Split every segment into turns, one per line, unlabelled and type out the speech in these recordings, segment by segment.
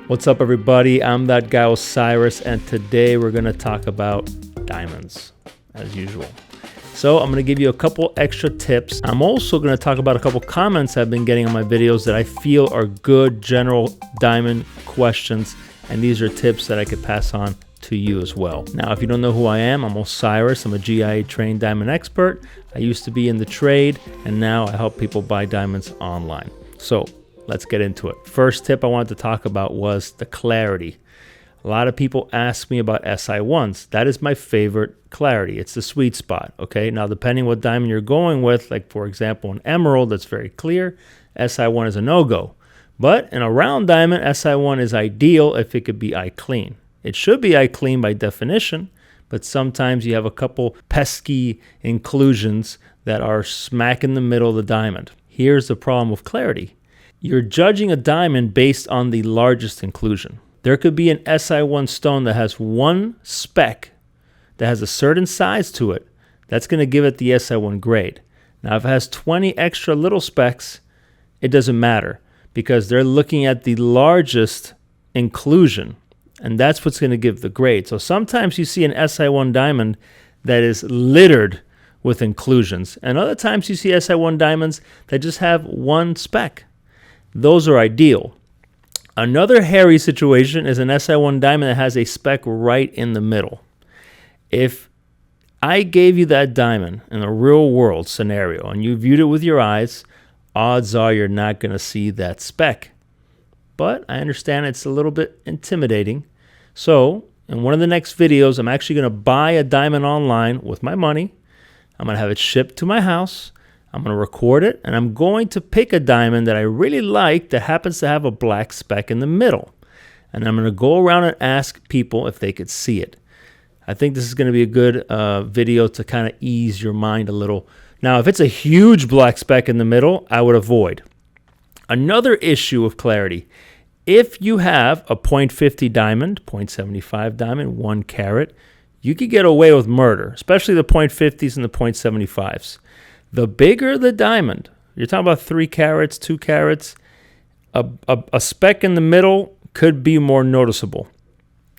What's up, everybody? I'm that guy Osiris, and today we're going to talk about diamonds, as usual. So I'm going to give you a couple extra tips. I'm also going to talk about a couple comments I've been getting on my videos that I feel are good general diamond questions, and these are tips that I could pass on to you as well. Now, if you don't know who I am, I'm Osiris. I'm a GIA trained diamond expert. I used to be in the trade, and now I help people buy diamonds online. So let's get into it. First tip I wanted to talk about was the clarity. A lot of people ask me about SI1s. That is my favorite clarity. It's the sweet spot, okay? Now, depending what diamond you're going with, like for example, an emerald that's very clear, SI1 is a no-go. But in a round diamond, SI1 is ideal if it could be eye clean. It should be eye clean by definition, but sometimes you have a couple pesky inclusions that are smack in the middle of the diamond. Here's the problem with clarity. You're judging a diamond based on the largest inclusion. There could be an SI1 stone that has one speck that has a certain size to it. That's going to give it the SI1 grade. Now, if it has 20 extra little specks, it doesn't matter because they're looking at the largest inclusion, and that's what's going to give the grade. So sometimes you see an SI1 diamond that is littered with inclusions, and other times you see SI1 diamonds that just have one speck. Those are ideal. Another hairy situation is an SI1 diamond that has a speck right in the middle. If I gave you that diamond in a real world scenario and you viewed it with your eyes, odds are you're not going to see that speck. But I understand it's a little bit intimidating. So in one of the next videos, I'm actually going to buy a diamond online with my money. I'm going to have it shipped to my house. I'm going to record it, and I'm going to pick a diamond that I really like that happens to have a black speck in the middle. And I'm going to go around and ask people if they could see it. I think this is going to be a good video to kind of ease your mind a little. Now, if it's a huge black speck in the middle, I would avoid. Another issue of clarity. If you have a .50 diamond, .75 diamond, 1 carat, you could get away with murder, especially the .50s and the .75s. The bigger the diamond, you're talking about 3 carats, 2 carats, a speck in the middle could be more noticeable.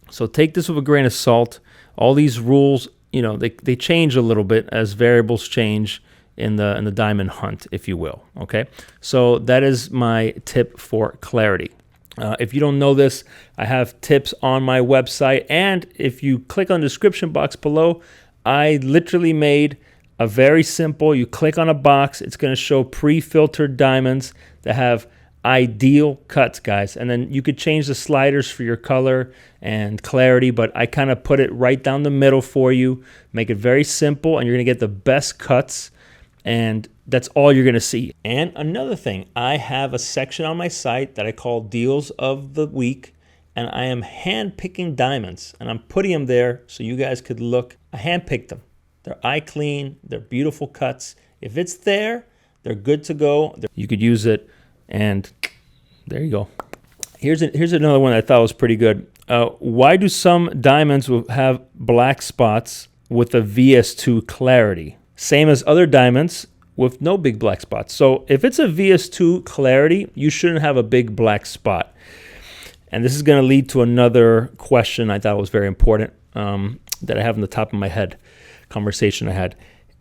So take this with a grain of salt. All these rules, they change a little bit as variables change in the diamond hunt, if you will. Okay, so that is my tip for clarity. If you don't know this, I have tips on my website, and if you click on the description box below, I literally made a very simple, you click on a box, it's going to show pre-filtered diamonds that have ideal cuts, guys. And then you could change the sliders for your color and clarity, but I kind of put it right down the middle for you, make it very simple, and you're going to get the best cuts, and that's all you're going to see. And another thing, I have a section on my site that I call Deals of the Week, and I am hand-picking diamonds, and I'm putting them there so you guys could look. I hand-picked them. They're eye clean, they're beautiful cuts. If it's there, they're good to go. You could use it, and there you go. Here's another one I thought was pretty good. Why do some diamonds have black spots with a VS2 clarity? Same as other diamonds with no big black spots. So if it's a VS2 clarity, you shouldn't have a big black spot. And this is going to lead to another question I thought was very important that I have on the top of my head. Conversation I had.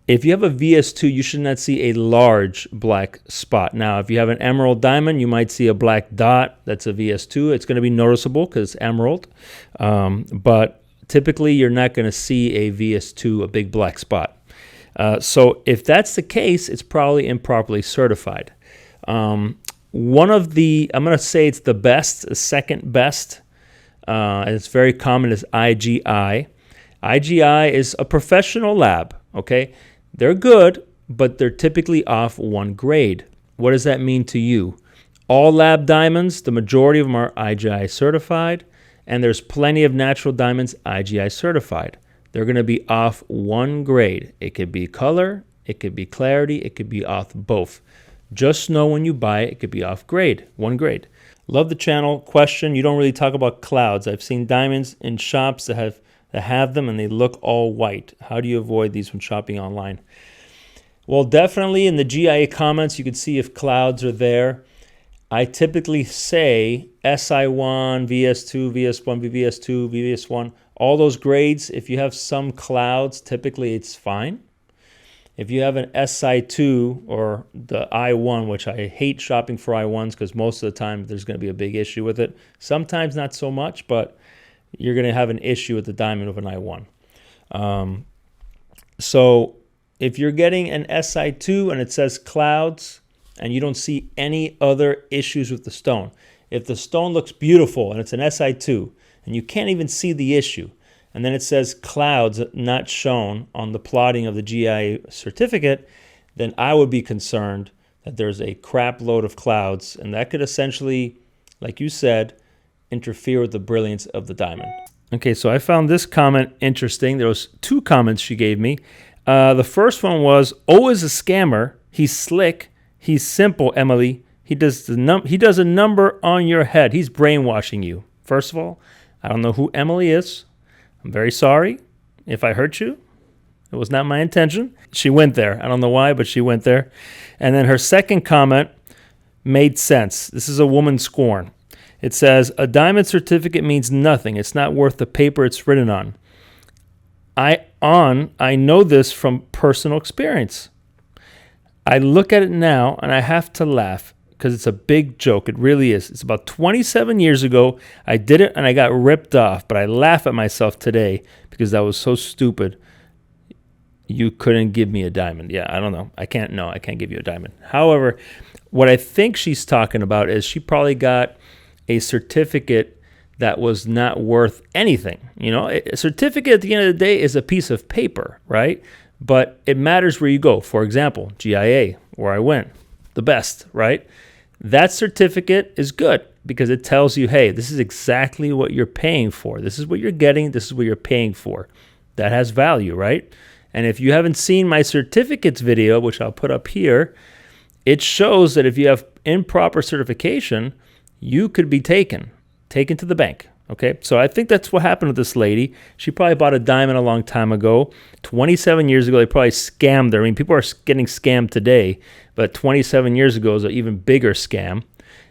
If you have a VS2, you should not see a large black spot. Now, if you have an emerald diamond, you might see a black dot. That's a VS2. It's going to be noticeable because it's emerald. But typically, you're not going to see a VS2, a big black spot. So if that's the case, it's probably improperly certified. One of the, I'm going to say it's the best, the second best, and it's very common, is IGI. IGI is a professional lab, okay? They're good, but they're typically off 1 grade. What does that mean to you? All lab diamonds, the majority of them are IGI certified, and there's plenty of natural diamonds IGI certified. They're going to be off 1 grade. It could be color, it could be clarity, it could be off both. Just know when you buy it, it could be off grade, 1 grade. Love the channel. Question, you don't really talk about clouds. I've seen diamonds in shops that have them and they look all white. How do you avoid these when shopping online? Well, definitely in the GIA comments, you can see if clouds are there. I typically say SI1, VS2, VS1, VVS2, VVS1, all those grades. If you have some clouds, typically it's fine. If you have an SI2 or the I1, which I hate shopping for I1s because most of the time there's going to be a big issue with it. Sometimes not so much, but you're going to have an issue with the diamond of an I1. So if you're getting an SI2 and it says clouds and you don't see any other issues with the stone, if the stone looks beautiful and it's an SI2 and you can't even see the issue, and then it says clouds not shown on the plotting of the GIA certificate, then I would be concerned that there's a crap load of clouds, and that could essentially, like you said, interfere with the brilliance of the diamond. Okay, so I found this comment interesting. There was 2 comments she gave me. The first one was, "O is a scammer. He's slick. He's simple, Emily. He does a number on your head. He's brainwashing you." First of all, I don't know who Emily is. I'm very sorry if I hurt you. It was not my intention. She went there. I don't know why, but she went there. And then her second comment made sense. This is a woman scorn. It says, "A diamond certificate means nothing. It's not worth the paper it's written on. I know this from personal experience. I look at it now and I have to laugh because it's a big joke. It really is. It's about 27 years ago. I did it and I got ripped off, but I laugh at myself today because that was so stupid. You couldn't give me a diamond." Yeah, I don't know. I can't give you a diamond. However, what I think she's talking about is she probably got a certificate that was not worth anything. You know, a certificate at the end of the day is a piece of paper, right? But it matters where you go. For example, GIA, where I went, the best, right? That certificate is good because it tells you, hey, this is exactly what you're paying for. This is what you're getting. This is what you're paying for. That has value, right? And if you haven't seen my certificates video, which I'll put up here, it shows that if you have improper certification, you could be taken to the bank. Okay, so I think that's what happened with this lady. She probably bought a diamond a long time ago. 27 years ago, they probably scammed her. I mean, people are getting scammed today, but 27 years ago was an even bigger scam.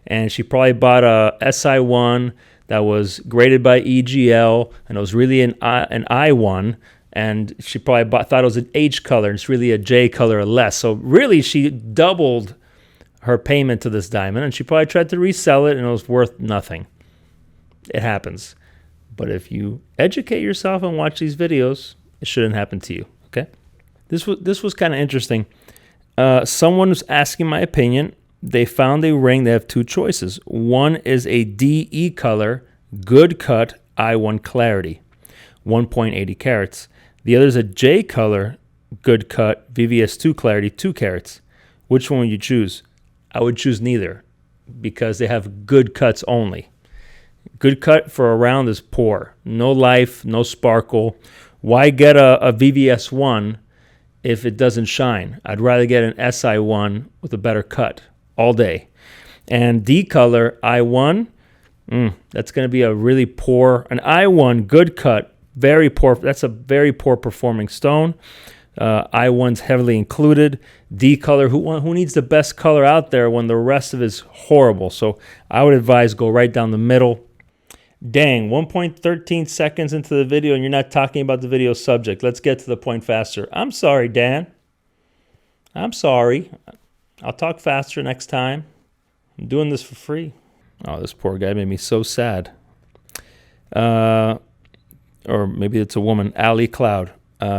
And she probably bought a SI1 that was graded by EGL, and it was really an I1. And she probably thought it was an H color, and it's really a J color or less. So really, she doubled her payment to this diamond, and she probably tried to resell it, and it was worth nothing. It happens. But if you educate yourself and watch these videos, it shouldn't happen to you, okay? This was kind of interesting. Someone was asking my opinion. They found a ring. They have 2 choices. One is a DE color, good cut, I1 clarity, 1.80 carats. The other is a J color, good cut, VVS2 clarity, 2 carats. Which one would you choose? I would choose neither because they have good cuts only. Good cut for a round is poor. No life, no sparkle. Why get a VVS1 if it doesn't shine? I'd rather get an SI1 with a better cut all day. And D color, I1, that's going to be a really poor, an I1 good cut, very poor. That's a very poor performing stone. I1's heavily included. D color, who needs the best color out there when the rest of it is horrible? So I would advise go right down the middle. Dang, 1.13 seconds into the video and you're not talking about the video subject. Let's get to the point faster. I'm sorry, Dan. I'm sorry. I'll talk faster next time. I'm doing this for free. Oh, this poor guy made me so sad. Or maybe it's a woman, Ali Cloud.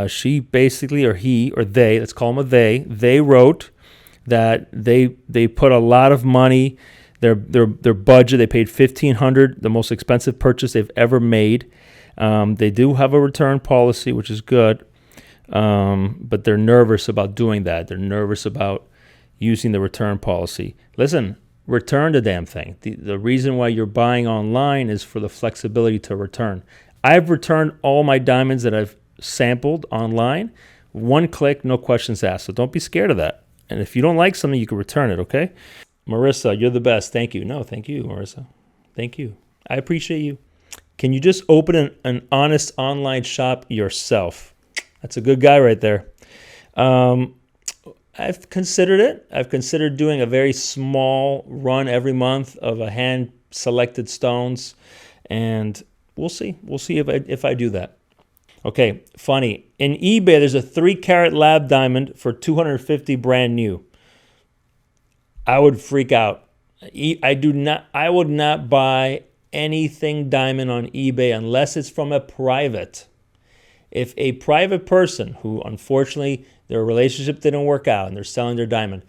She basically, or he, or they, let's call them a they wrote that they put a lot of money, their budget, they paid $1,500, the most expensive purchase they've ever made. They do have a return policy, which is good, but they're nervous about doing that. They're nervous about using the return policy. Listen, return the damn thing. The reason why you're buying online is for the flexibility to return. I've returned all my diamonds that I've sampled online. 1 click, no questions asked. So don't be scared of that. And if you don't like something, you can return it, okay? Marissa, you're the best. Thank you. No, thank you, Marissa. Thank you. I appreciate you. Can you just open an honest online shop yourself? That's a good guy right there. I've considered it. I've considered doing a very small run every month of a hand-selected stones, and we'll see. We'll see if I do that. Okay, funny. In eBay, there's a 3-carat lab diamond for $250 brand new. I would freak out. I would not buy anything diamond on eBay unless it's from a private. If a private person who unfortunately their relationship didn't work out and they're selling their diamond,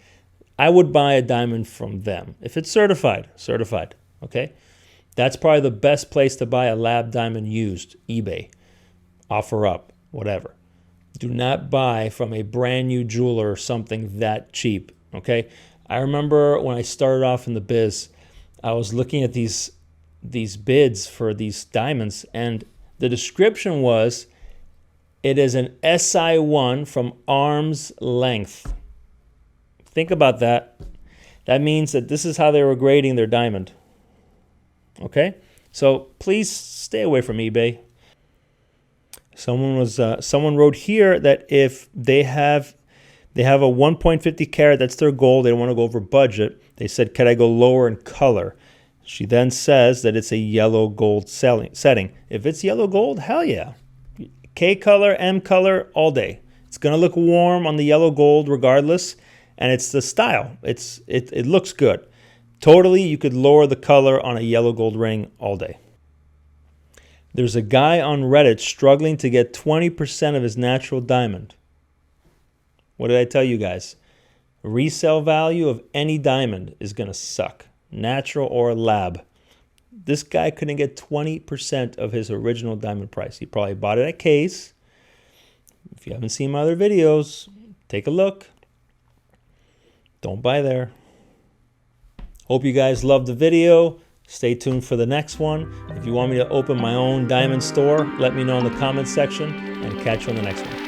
I would buy a diamond from them. If it's certified, okay? That's probably the best place to buy a lab diamond used, eBay. Offer up, whatever. Do not buy from a brand new jeweler or something that cheap, okay? I remember when I started off in the biz, I was looking at these bids for these diamonds, and the description was, it is an SI1 from arm's length. Think about that. That means that this is how they were grading their diamond. Okay? So please stay away from eBay. Someone wrote here that if they have a 1.50 carat, that's their goal, they don't want to go over budget. They said, could I go lower in color? She then says that it's a yellow gold setting. If it's yellow gold, hell yeah. K color, M color, all day. It's going to look warm on the yellow gold regardless, and it's the style. It looks good. Totally, you could lower the color on a yellow gold ring all day. There's a guy on Reddit struggling to get 20% of his natural diamond. What did I tell you guys? Resale value of any diamond is going to suck, natural or lab. This guy couldn't get 20% of his original diamond price. He probably bought it at Case. If you haven't seen my other videos, take a look. Don't buy there. Hope you guys loved the video. Stay tuned for the next one. If you want me to open my own diamond store, let me know in the comments section, and catch you on the next one.